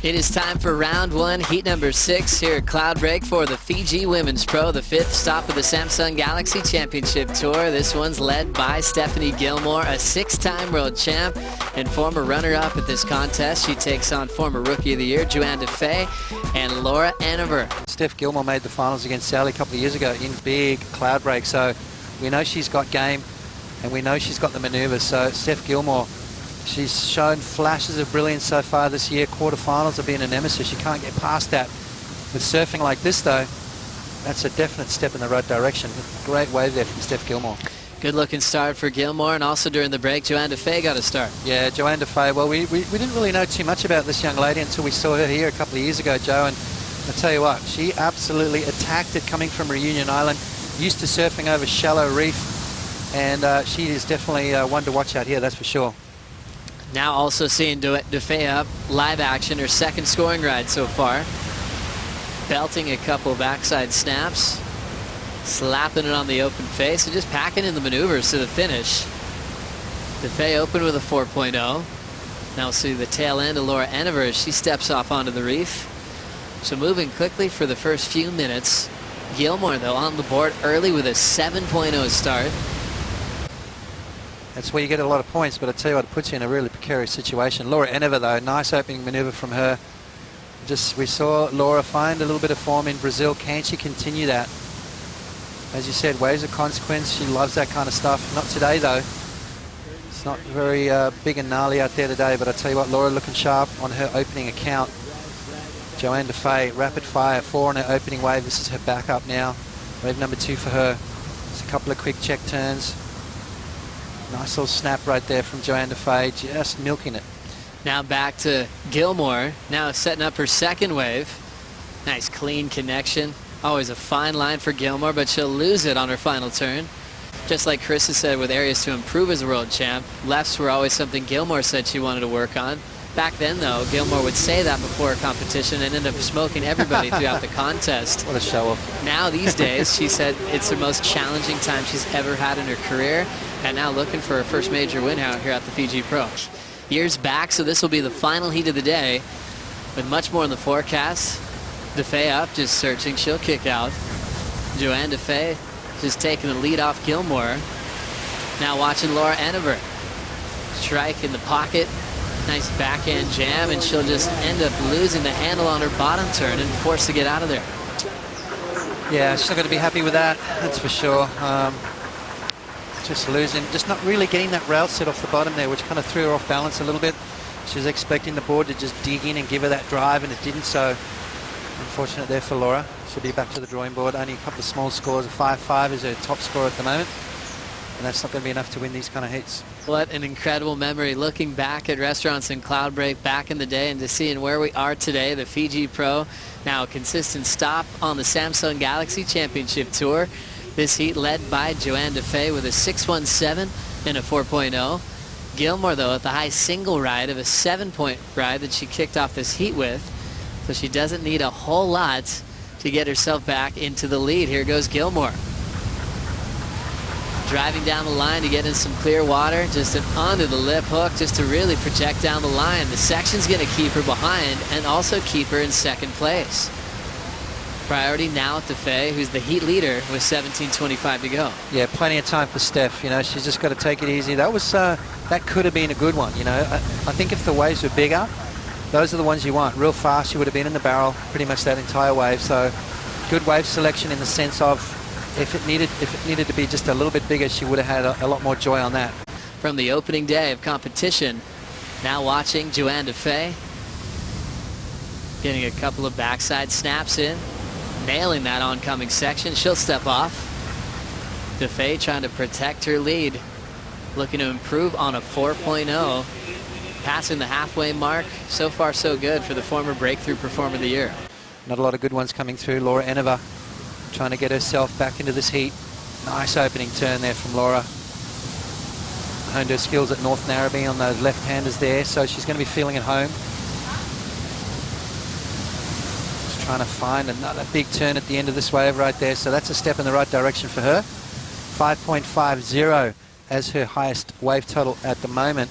It is time for round one, heat number 6 here at Cloudbreak for the Fiji Women's Pro, the 5th stop of the Samsung Galaxy Championship Tour. This one's led by Stephanie Gilmore, a 6-time world champ and former runner-up at this contest. She takes on former Rookie of the Year, Johanne Defay, and Laura Enever. Steph Gilmore made the finals against Sally a couple of years ago in big Cloudbreak, so we know she's got game and we know she's got the maneuvers. So Steph Gilmore, she's shown flashes of brilliance so far this year. Quarterfinals have been an nemesis. She can't get past that. With surfing like this, though, that's a definite step in the right direction. Great wave there from Steph Gilmore. Good looking start for Gilmore, and also during the break, Johanne Defay got a start. Yeah, Johanne Defay. Well, we didn't really know too much about this young lady until we saw her here a couple of years ago, Joe. And I tell you what, she absolutely attacked it coming from Reunion Island, used to surfing over shallow reef, and she is definitely one to watch out here, that's for sure. Now also seeing Defay up, live action, her second scoring ride so far. Belting a couple backside snaps, slapping it on the open face, and just packing in the maneuvers to the finish. Defay open with a 4.0. Now we'll see the tail end of Laura Enever as she steps off onto the reef. So moving quickly for the first few minutes. Gilmore, though, on the board early with a 7.0 start. That's where you get a lot of points, but I tell you what, it puts you in a really precarious situation. Laura Enever, though, nice opening maneuver from her. We saw Laura find a little bit of form in Brazil. Can she continue that? As you said, waves of consequence. She loves that kind of stuff. Not today, though. It's not very big and gnarly out there today, but I tell you what, Laura looking sharp on her opening account. Johanne Defay, rapid fire, 4 on her opening wave. This is her backup now. Wave number 2 for her. Just a couple of quick check turns. Nice little snap right there from Johanne Defay, just milking it. Now back to Gilmore, now setting up her second wave. Nice clean connection. Always a fine line for Gilmore, but she'll lose it on her final turn. Just like Chris has said with areas to improve as a world champ, lefts were always something Gilmore said she wanted to work on. Back then, though, Gilmore would say that before a competition and end up smoking everybody throughout the contest. What a show-off. Now, these days, she said it's the most challenging time she's ever had in her career, and now looking for her first major win out here at the Fiji Pro. Years back, so this will be the final heat of the day, with much more in the forecast. Defay up, just searching. She'll kick out. Johanne Defay just taking the lead off Gilmore. Now watching Laura Enever. Strike in the pocket. Nice backhand jam, and she'll just end up losing the handle on her bottom turn and forced to get out of there. Yeah, she's not going to be happy with that, that's for sure. Just losing, just not really getting that rail set off the bottom there, which kind of threw her off balance a little bit. She was expecting the board to just dig in and give her that drive, and it didn't, so unfortunate there for Laura. She'll be back to the drawing board. Only a couple of small scores. A 5-5 is her top score at the moment, and that's not going to be enough to win these kind of heats. What an incredible memory, looking back at restaurants in Cloudbreak back in the day and to seeing where we are today, the Fiji Pro, now a consistent stop on the Samsung Galaxy Championship Tour. This heat led by Johanne Defay with a 6.17 and a 4.0. Gilmore, though, at the high single ride of a 7-point ride that she kicked off this heat with, so she doesn't need a whole lot to get herself back into the lead. Here goes Gilmore. Driving down the line to get in some clear water, just an onto the lip hook just to really project down the line. The section's going to keep her behind and also keep her in second place. Priority now at Defay, who's the heat leader with 17:25 to go. Yeah, plenty of time for Steph. You know, she's just got to take it easy. That was that could have been a good one. You know, I think if the waves were bigger, those are the ones you want. Real fast, she would have been in the barrel pretty much that entire wave. So good wave selection in the sense of if it needed to be just a little bit bigger, she would have had a lot more joy on that. From the opening day of competition, now watching Johanne Defay, getting a couple of backside snaps in, nailing that oncoming section. She'll step off. Defay trying to protect her lead, looking to improve on a 4.0, passing the halfway mark. So far so good for the former Breakthrough Performer of the Year. Not a lot of good ones coming through. Laura Enever trying to get herself back into this heat. Nice opening turn there from Laura. Honed her skills at North Narrabee on those left-handers there, so she's going to be feeling at home. Just trying to find another big turn at the end of this wave right there, so that's a step in the right direction for her. 5.50 as her highest wave total at the moment,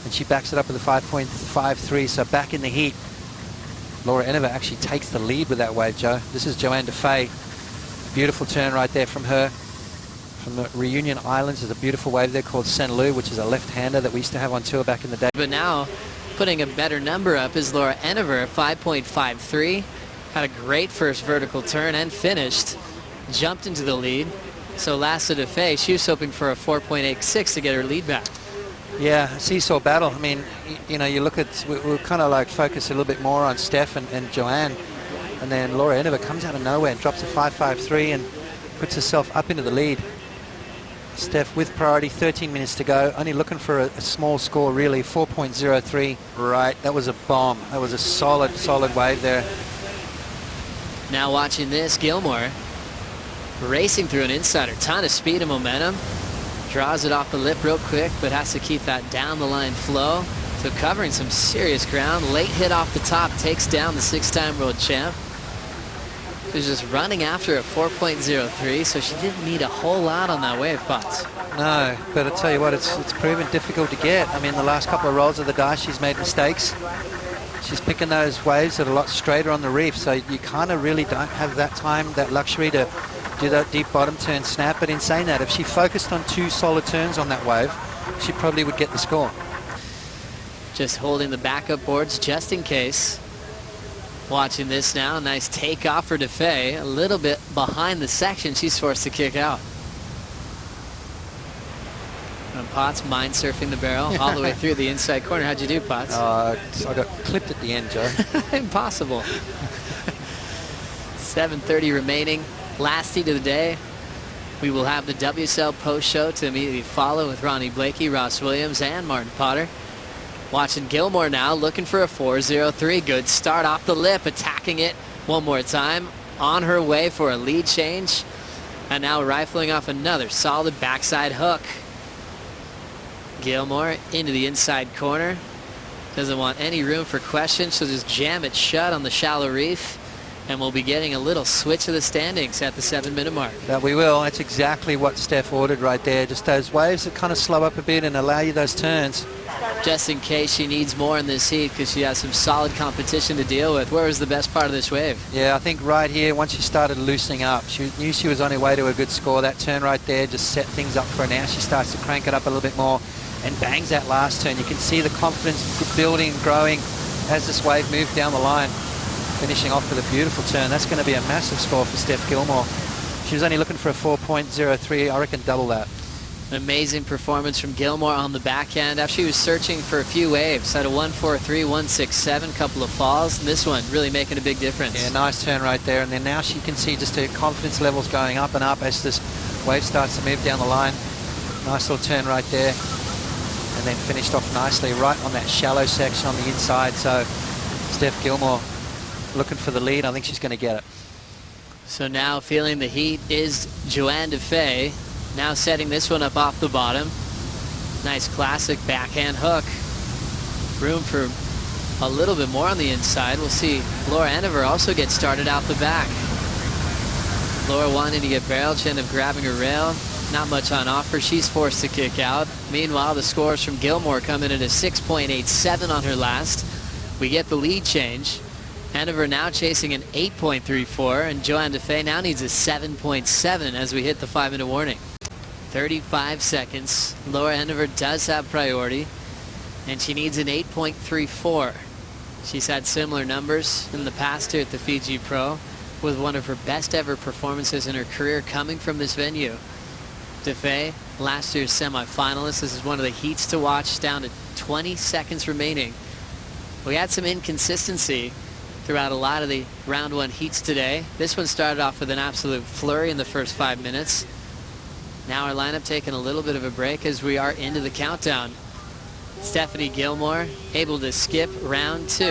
and she backs it up with a 5.53, so back in the heat. Laura Enever actually takes the lead with that wave, Joe. This is Johanne Defay. Beautiful turn right there from her. From the Reunion Islands, there's a beautiful wave there called Saint Lou, which is a left-hander that we used to have on tour back in the day. But now, putting a better number up is Laura Enever, 5.53. Had a great first vertical turn and finished. Jumped into the lead. So last at Defay, she was hoping for a 4.86 to get her lead back. Yeah, seesaw battle. I mean, you know, you look at, we'll kind of like focus a little bit more on Steph and Johanne. And then Laura Enever comes out of nowhere and drops a 5.53 and puts herself up into the lead. Steph with priority, 13 minutes to go, only looking for a small score really, 4.03. Right, that was a bomb. That was a solid wave there. Now watching this, Gilmore racing through an insider, ton of speed and momentum. Draws it off the lip real quick, but has to keep that down the line flow. So covering some serious ground. Late hit off the top, takes down the 6-time world champ. She's just running after a 4.03, so she didn't need a whole lot on that wave, Potts. No, but I tell you what, it's proven difficult to get. I mean, the last couple of rolls of the dice, she's made mistakes. She's picking those waves that are a lot straighter on the reef, so you kind of really don't have that time, that luxury to do that deep bottom turn snap. But in saying that, if she focused on 2 solid turns on that wave, she probably would get the score. Just holding the backup boards just in case. Watching this now, nice takeoff for Defay. A little bit behind the section, she's forced to kick out. And Potts mind surfing the barrel all the way through the inside corner. How'd you do, Potts? I got clipped at the end, Joe. Impossible. 7:30 remaining. Last heat of the day. We will have the WSL post show to immediately follow with Ronnie Blakey, Ross Williams, and Martin Potter. Watching Gilmore now, looking for a 4.03. Good start off the lip, attacking it one more time. On her way for a lead change. And now rifling off another solid backside hook. Gilmore into the inside corner. Doesn't want any room for questions, so just jam it shut on the shallow reef. And we'll be getting a little switch of the standings at the 7-minute mark. That we will. That's exactly what Steph ordered right there. Just those waves that kind of slow up a bit and allow you those turns. Just in case she needs more in this heat because she has some solid competition to deal with. Where was the best part of this wave? Yeah, I think right here, once she started loosening up, she knew she was on her way to a good score. That turn right there just set things up for her. Now she starts to crank it up a little bit more and bangs that last turn. You can see the confidence building, growing as this wave moved down the line. Finishing off with a beautiful turn. That's going to be a massive score for Steph Gilmore. She was only looking for a 4.03. I reckon double that. An amazing performance from Gilmore on the backhand. After she was searching for a few waves, had a 1.43, 1.67, couple of falls. And this one really making a big difference. Yeah, nice turn right there. And then now she can see just her confidence levels going up and up as this wave starts to move down the line. Nice little turn right there. And then finished off nicely right on that shallow section on the inside. So Steph Gilmore looking for the lead. I think she's going to get it. So now feeling the heat is Johanne Defay. Now setting this one up off the bottom. Nice classic backhand hook. Room for a little bit more on the inside. We'll see Laura Enever also get started out the back. Laura wanting to get barreled. She ended up grabbing her rail. Not much on offer. She's forced to kick out. Meanwhile, the scores from Gilmore come in at a 6.87 on her last. We get the lead change. Enever now chasing an 8.34, and Johanne Defay now needs a 7.7 as we hit the 5-minute warning. 35 seconds. Laura Enever does have priority, and she needs an 8.34. She's had similar numbers in the past here at the Fiji Pro, with one of her best ever performances in her career coming from this venue. Defay, last year's semifinalist. This is one of the heats to watch, down to 20 seconds remaining. We had some inconsistency throughout a lot of the round 1 heats today. This one started off with an absolute flurry in the first 5 minutes. Now our lineup taking a little bit of a break as we are into the countdown. Stephanie Gilmore able to skip round 2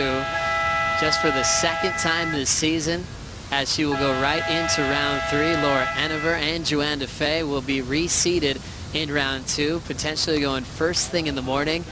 just for the 2nd time this season, as she will go right into round 3. Laura Enever and Johanne Defay will be reseeded in round 2, potentially going first thing in the morning.